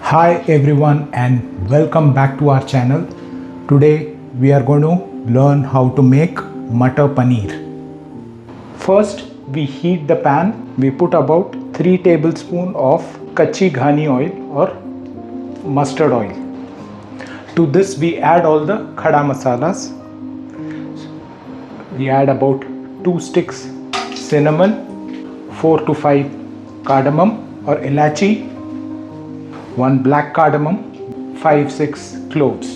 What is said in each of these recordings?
Hi everyone and welcome back to our channel. Today we are going to learn how to make Mutter Paneer. First we heat the pan. We put about 3 tablespoons of kachi ghani oil or mustard oil. To this we add all the khada masalas. We add about 2 sticks cinnamon, 4 to 5 cardamom or ilachi, 1 black cardamom, 5-6 cloves.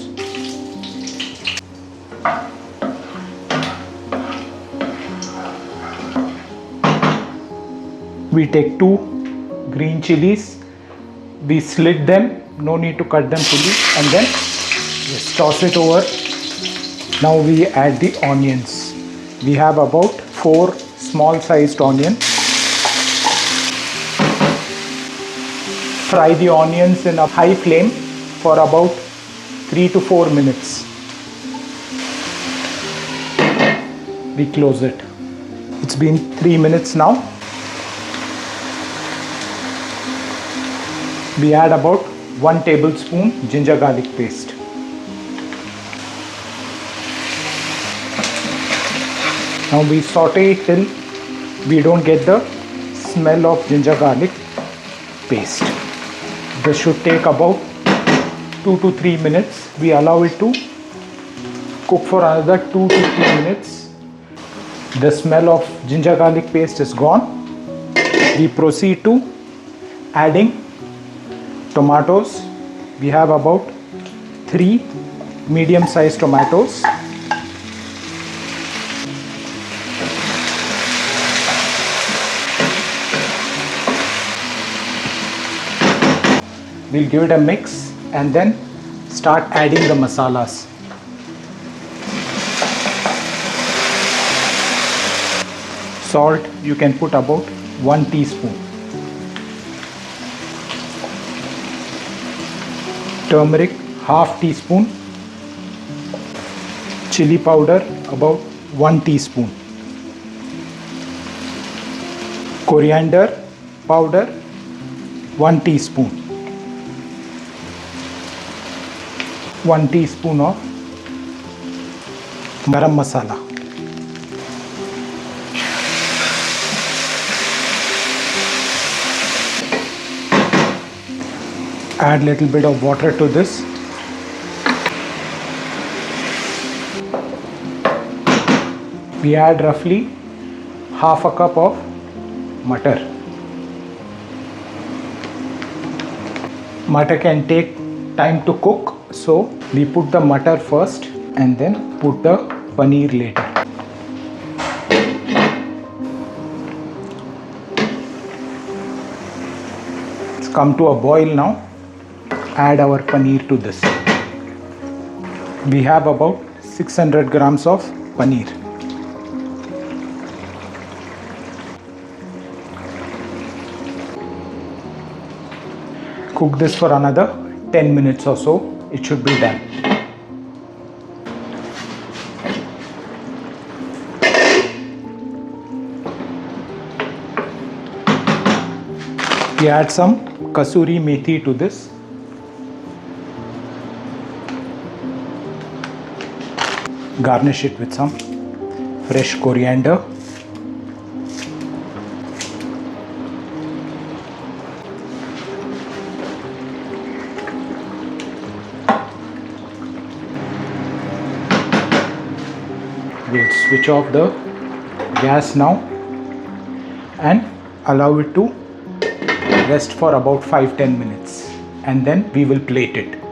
We take 2 green chilies. We slit them, no need to cut them fully, and then just toss it over. Now we add the onions. We have about 4 small sized onions. Fry the onions in a high flame for about 3 to 4 minutes. We close it. It's been 3 minutes now. We add about 1 tablespoon ginger garlic paste. Now we saute it till we don't get the smell of ginger garlic paste. This should take about 2 to 3 minutes. We allow it to cook for another 2 to 3 minutes. The smell of ginger garlic paste is gone. We proceed to adding tomatoes. We have about 3 medium sized tomatoes. We'll give it a mix and then start adding the masalas. Salt, you can put about 1 teaspoon. Turmeric, half teaspoon. Chili powder, about 1 teaspoon. Coriander powder, 1 teaspoon. 1 teaspoon of garam masala. Add little bit of water to this. We add roughly half a cup of mutter. Mutter can take time to cook, so we put the mutter first and then put the paneer later. It's come to a boil now. Add our paneer to this. We have about 600 grams of paneer. Cook this for another 10 minutes or so. It should be done. We add some kasuri methi to this. Garnish it with some fresh coriander. We'll switch off the gas now and allow it to rest for about 5-10 minutes, and then we will plate it.